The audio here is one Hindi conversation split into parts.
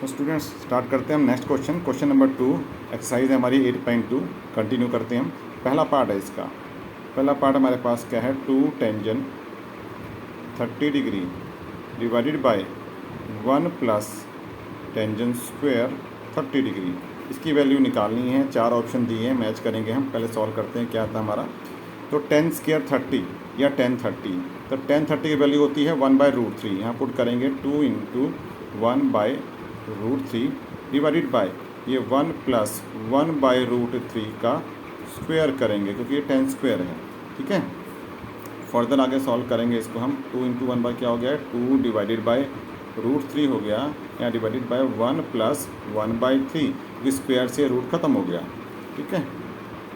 तो स्टूडेंट्स स्टार्ट करते हैं हम next question. Question number 2 exercise है हमारी 8.2। कंटिन्यू करते हैं हम। पहला पार्ट है इसका। पहला पार्ट हमारे पास क्या है, 2 tangent 30 degree divided by 1 plus tangent square 30 degree. इसकी वैल्यू निकालनी है। 4 ऑप्शन दिए हैं, मैच करेंगे हम। पहले सॉल्व करते हैं क्या था हमारा। तो 10 स्क्वायर 30 या 1030, तो 1030 की वैल्यू होती है 1/√3। यहाँ पुट करेंगे 2 इंटू 1/√3 डिवाइडेड बाय ये 1 प्लस 1/√3 का स्क्वायर करेंगे, क्योंकि ये 10 स्क्वायर है। ठीक है, फर्दर आगे सॉल्व करेंगे इसको हम। 2 इंटू 1 बाय क्या हो गया, 2 डिवाइडेड बाय √3 हो गया, या डिवाइडेड बाय 1 प्लस 1/3, क्योंकि स्क्वायर से रूट ख़त्म हो गया। ठीक है,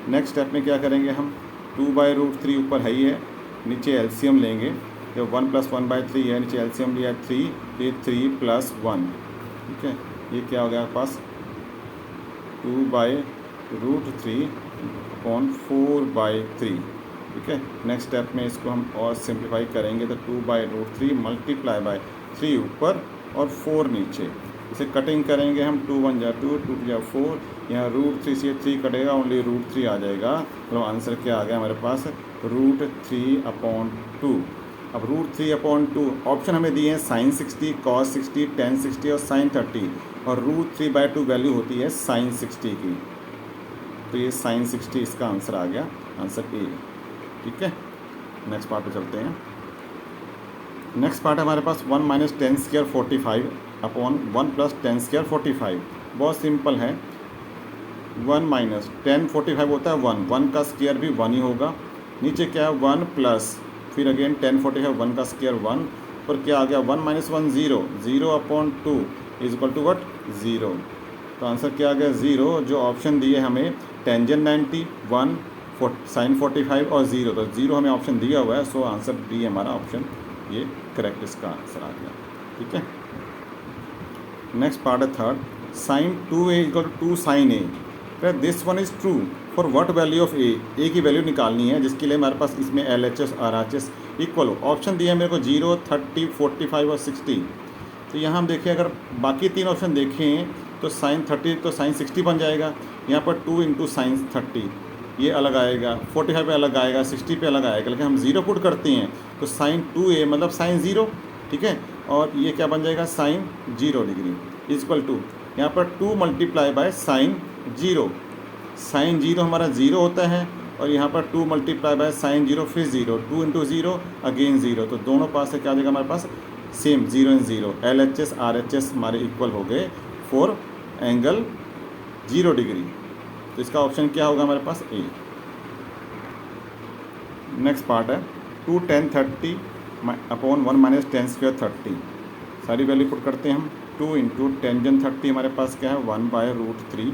नेक्स्ट स्टेप में क्या करेंगे हम, 2/√3 ऊपर है ही है, नीचे एलसीएम लेंगे। जब 1 प्लस 1/3 है, नीचे एलसीएम लिया 3, ये 3 प्लस 1। ठीक है, ये क्या हो गया आपके पास, 2/√3 अपॉन 4/3। ठीक है, नेक्स्ट स्टेप में इसको हम और सिंप्लीफाई करेंगे, तो 2/√3 मल्टीप्लाई बाय 3 ऊपर और 4 नीचे। इसे कटिंग करेंगे हम, 2 1 जा 2, 2 2 जा 4, यहाँ √3 से 3 कटेगा, ओनली √3 आ जाएगा। तो आंसर क्या आ गया हमारे पास, √3/2। अब √3/2 ऑप्शन हमें दिए हैं sin 60, cos 60, tan 60 और sin 30, और √3/2 वैल्यू होती है sin 60 की। तो ये sin 60 इसका आंसर आ गया, आंसर ए। ठीक है, नेक्स्ट पार्ट पे चलते हैं। नेक्स्ट पार्ट हमारे पास 1 minus 10 square 45 upon 1 plus 10 square 45। बहुत सिंपल है। 1 माइनस 10 45 होता है 1 का स्क्वायर भी 1 ही होगा। नीचे क्या है 1 प्लस, फिर अगेन 10 45 1 का स्क्वायर 1, पर क्या आ गया 1 minus 1 0, 0/2 is equal to what 0। तो आंसर क्या आ गया 0। जो ऑप्शन दिए हमें टेंजेंट 90, 1 साइन 45 और 0, तो 0 हमें ऑप्शन दिया हुआ है। सो आंसर डी है हमारा ऑप्शन, ये करेक्ट इसका आंसर आ गया। ठीक है, नेक्स्ट पार्ट है third, sine 2a equal to 2 sine A. This one is true for what value of A की वैल्यू निकालनी है, जिसके लिए हमारे पास इसमें LHS RHS इक्वल हो। ऑप्शन दिया है मेरे को 0 30 45 और 60। तो यहाँ हम देखिए, अगर बाकी 3 ऑप्शन देखें तो साइन 30 तो साइन 60 बन जाएगा। यहाँ पर 2 इंटू साइन 30 ये अलग आएगा, 45 पे अलग आएगा, 60 पे अलग आएगा। लेकिन हम 0 पुट करते हैं तो साइन 2a मतलब साइन 0। ठीक है, और ये क्या बन जाएगा साइन 0 डिग्री इक्वल टू, यहाँ पर 2 मल्टीप्लाई बाय साइन 0। साइन 0 हमारा 0 होता है, और यहाँ पर 2 मल्टीप्लाई बाय साइन 0 फिर 0, 2 इंटू 0 अगेन 0। तो दोनों पास से क्या आ जाएगा हमारे पास सेम 0 एंड 0। LHS RHS हमारे इक्वल हो गए फॉर एंगल 0 डिग्री। तो इसका ऑप्शन क्या होगा हमारे पास ए। नेक्स्ट पार्ट है 2 10 30 अपॉन 1 माइनस 10 स्क्वायर 30। सारी वैल्यू पुट करते हैं हम। 2 इंटू टेंजेंट 30 हमारे पास क्या है 1/√3।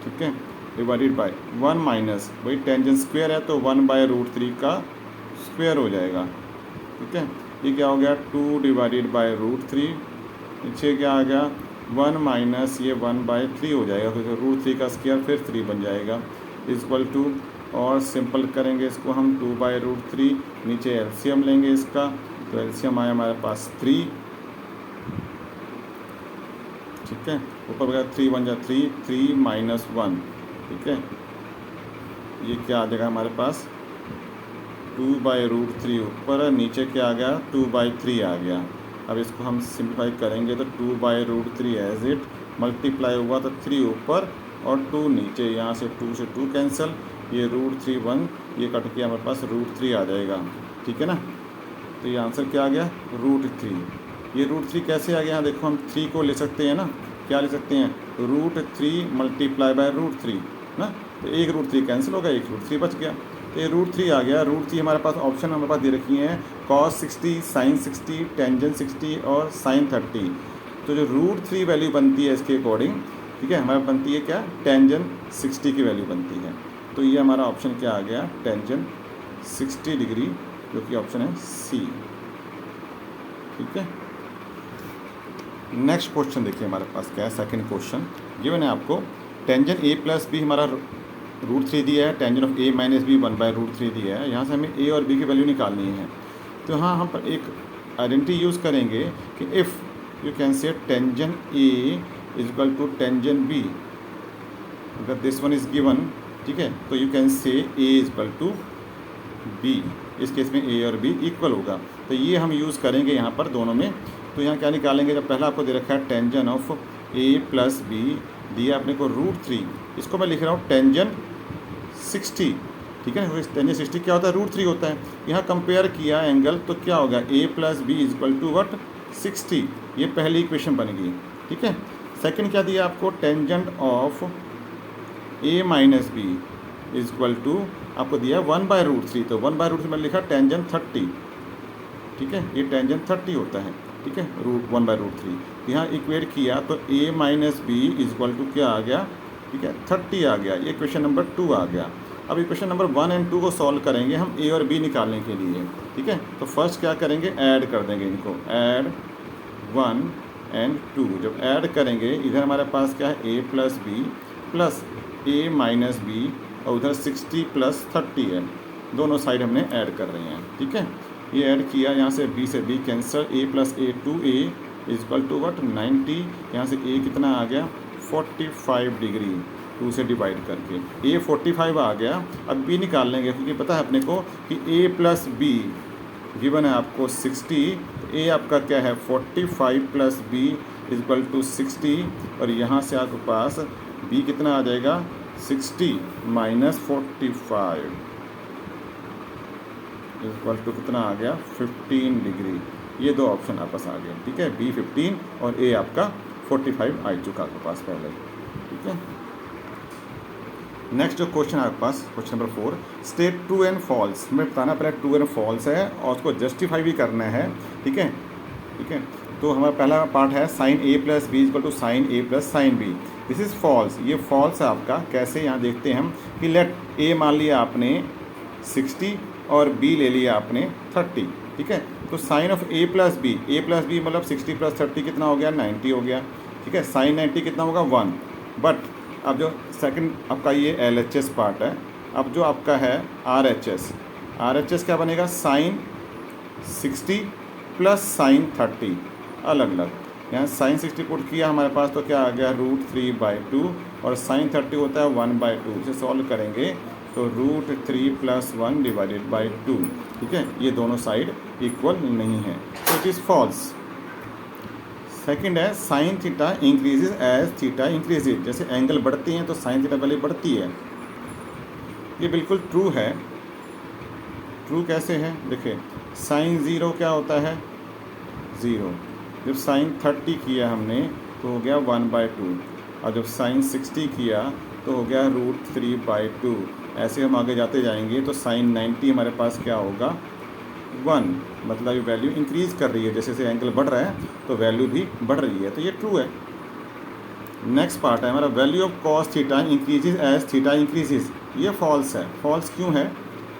ठीक है, डिवाइडेड बाय 1 माइनस, वही टेंजेंट स्क्वायर है तो 1/√3 का स्क्वायर हो जाएगा। ठीक है, ये क्या हो गया 2 डिवाइडेड बाय √3, नीचे क्या आ गया 1 माइनस ये 1/3 हो जाएगा, तो √3 का स्क्वायर फिर 3 बन जाएगा इक्वल टू, और सिंपल करेंगे इसको हम 2/√3, नीचे एलसीएम लेंगे इसका, तो एलसीएम आया हमारे पास 3। ठीक है, ऊपर बचा 3 बन जाए 3, 3 माइनस 1। ठीक है, ये क्या आ जाएगा हमारे पास 2/√3 ऊपर, नीचे क्या आ गया 2/3 आ गया। अब इसको हम सिंप्लीफाई करेंगे तो 2/√3 एज इट मल्टीप्लाई हुआ तो 3 ऊपर और 2 नीचे, यहाँ से 2 से 2 कैंसिल, ये √3 1, ये कट के हमारे पास √3 आ जाएगा। ठीक है ना, तो ये आंसर क्या आ गया √3। ये √3 कैसे आ गया, यहाँ देखो हम 3 को ले सकते हैं ना, क्या ले सकते हैं √3 मल्टीप्लाई बाय √3 ना, तो एक √3 कैंसिल होगा, एक √3 बच गया, तो ये √3 आ गया। √3 हमारे पास ऑप्शन हमारे पास दे रखी हैं cos 60, sin 60, टेंजेंट 60 और sin 30। तो जो √3 वैल्यू बनती है इसके अकॉर्डिंग, ठीक है, हमारे बनती है क्या टेंजेंट 60 की वैल्यू बनती है। तो ये हमारा ऑप्शन क्या आ गया टेंजेंट 60 डिग्री, जो कि ऑप्शन है सी। ठीक है, नेक्स्ट क्वेश्चन देखिए हमारे पास क्या है। सेकंड क्वेश्चन गिवन है आपको, टेंजेंट a प्लस बी हमारा √3 दिया है, tangent of a minus B 1/√3 दिया है। यहाँ से हमें a और b की वैल्यू निकालनी है। तो यहाँ हम पर एक आइडेंटिटी यूज़ करेंगे कि if you can say tangent A is equal to tangent B. अगर this one is given, ठीक है, तो you can say A is equal to B. इस केस में A और B इक्वल होगा, तो ये हम यूज़ करेंगे यहाँ पर दोनों में। तो यहाँ क्या निकालेंगे, जब पहला आपको दे रखा है tangent of A plus B, दिया अपने को √3, इसको मैं लिख रहा हूँ टेंजन 60, ठीक है। टेंजन 60 क्या होता है, √3 होता है। यहाँ कंपेयर किया एंगल, तो क्या होगा, A plus B is equal to what 60, ये पहली इक्वेशन बनेगी, ठीक है। सेकंड क्या दिया आपको, tangent of A minus B is equal to आपको दिया 1/√3, तो 1/√3 में लिखा टेंजेंट 30, ठीक है, ये टेंजेंट 30 होता है, ठीक है, 1/√3। यहाँ इक्वेट किया तो A minus B is equal to क्या आ गया, ठीक है, 30 आ गया। ये क्वेश्चन नंबर 2 आ गया। अब इक्वेशन नंबर 1 और 2 को सॉल्व करेंगे हम A और B निकालने के लिए, ठीक है। तो फर्स्ट क्या करेंगे, ऐड कर देंगे इनको, ऐड 1 और 2। जब ऐड करेंगे इधर हमारे पास क्या है, A plus B plus A minus B, और उधर 60 प्लस 30 है, दोनों साइड हमने ऐड कर रहे हैं, ठीक है। ये ऐड किया, यहाँ से B से B cancel, A plus A 2A is equal to what 90, यहाँ से A कितना आ गया 45 डिग्री, 2 से डिवाइड करके A 45 आ गया। अब B निकाल लेंगे, क्योंकि पता है अपने को कि A प्लस बी गिवन है आपको 60, तो A आपका क्या है 45 plus B is equal to 60, और यहाँ से आपके पास B कितना आ जाएगा 60 माइनस 45 इज इक्वल टू कितना आ गया 15 डिग्री। ये दो ऑप्शन आपस आ गए, ठीक है, B 15 और A आपका 45 आ चुका आपके पास पहले, ठीक है। नेक्स्ट जो क्वेश्चन है आपके पास, question number 4, state true and false. हमें बताना पहले ट्रू एंड फॉल्स है और उसको जस्टिफाई भी करना है, ठीक है, ठीक है। तो हमारा पहला पार्ट है sine A plus B equal to sine A plus sine B, this is false. ये फॉल्स है आपका, कैसे, यहाँ देखते हैं हम कि लेट A मान लिया आपने 60 और B ले लिया आपने 30, ठीक है। तो sine of A plus B मतलब 60 प्लस 30 कितना हो गया 90 हो गया, ठीक है। साइन 90 कितना होगा 1। बट अब जो सेकंड आपका ये LHS पार्ट है, अब जो आपका है RHS क्या बनेगा, साइन 60 प्लस साइन 30 अलग अलग। यहाँ साइन 60 पुट किया हमारे पास, तो क्या आ गया √3/2, और साइन 30 होता है 1/2। इसे सॉल्व करेंगे तो √3 प्लस 1 डिवाइडेड बाई 2, ठीक है। ये दोनों साइड इक्वल नहीं है, तो इट इज़ फॉल्स। सेकंड है sine theta increases as theta increases, जैसे एंगल बढ़ती हैं तो साइन थीटा वैल्यू बढ़ती है, ये बिल्कुल ट्रू है। ट्रू कैसे है, देखिए साइन 0 क्या होता है 0, जब साइन 30 किया हमने तो हो गया 1/2, और जब साइन 60 किया तो हो गया √3/2। ऐसे हम आगे जाते जाएंगे तो साइन 90 हमारे पास क्या होगा 1, मतलब ये वैल्यू इंक्रीज़ कर रही है, जैसे जैसे एंगल बढ़ रहा है तो वैल्यू भी बढ़ रही है, तो ये ट्रू है। नेक्स्ट पार्ट है हमारा value of cos theta increases as theta increases, ये फॉल्स है। फॉल्स क्यों है,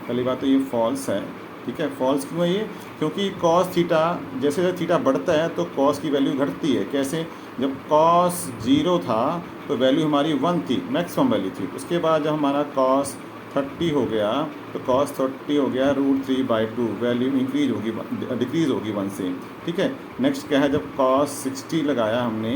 पहली बात तो ये फॉल्स है, ठीक है। फॉल्स क्यों है ये, क्योंकि कॉस थीटा जैसे जैसे थीटा बढ़ता है तो कॉस की वैल्यू घटती है। कैसे, जब कॉस 0 था तो वैल्यू हमारी 1 थी, मैक्सिमम वैल्यू थी। उसके बाद जब हमारा कॉस 30 हो गया तो कॉस 30 हो गया √3/2, वैल्यू इंक्रीज होगी, डिक्रीज़ होगी 1 से, ठीक है। नेक्स्ट क्या है, जब कॉस 60 लगाया हमने,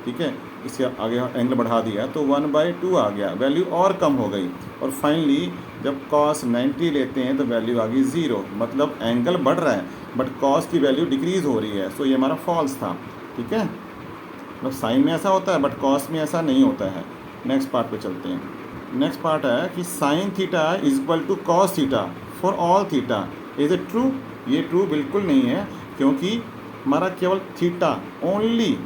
ठीक है, इसके आगे एंगल बढ़ा दिया तो 1/2 आ गया, वैल्यू और कम हो गई। और फाइनली जब कॉस 90 लेते हैं तो वैल्यू आ गई 0, मतलब एंगल बढ़ रहा है बट कॉस की वैल्यू डिक्रीज़ हो रही है, सो ये हमारा फॉल्स था, ठीक है। मतलब साइन में ऐसा होता है बट कॉस में ऐसा नहीं होता है। नेक्स्ट पार्ट पे चलते हैं। नेक्स्ट पार्ट है कि sine theta is equal to cos theta for all theta, is it true. ये ट्रू बिल्कुल नहीं है, क्योंकि हमारा केवल थीटा ओनली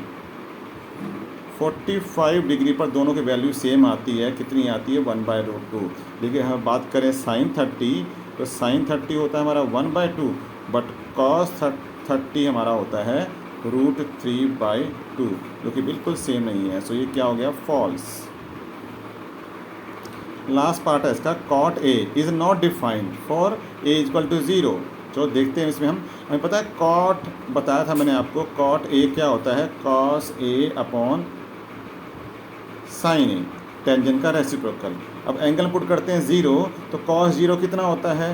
45 डिग्री पर दोनों की वैल्यू सेम आती है, कितनी आती है 1/√2। देखिए हम बात करें साइन 30, तो साइन 30 होता है हमारा 1/2, बट कॉस 30 हमारा होता है √3/2, जो कि बिल्कुल सेम नहीं है, सो ये क्या हो गया फॉल्स। लास्ट पार्ट है इसका, cot A is not defined for A is equal to 0। चलो देखते हैं इसमें हमें पता है कॉट बताया था मैंने आपको, कॉट A क्या होता है cos A upon sine A, tangent का रेसिप्रोकल। अब एंगल पुट करते हैं 0, तो कॉस 0 कितना होता है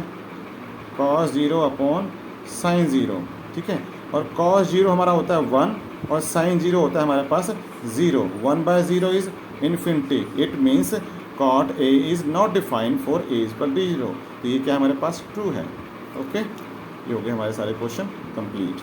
कॉस 0 अपॉन साइन 0, ठीक है। और कॉस जीरो हमारा होता है 1 और साइन जीरो होता है हमारे पास 0. 1/0 is infinity. It means cot A is not defined for A is equal to 0. तो ये क्या हमारे पास ट्रू है. ओके, ये हो गए हमारे सारे क्वेश्चन कंप्लीट.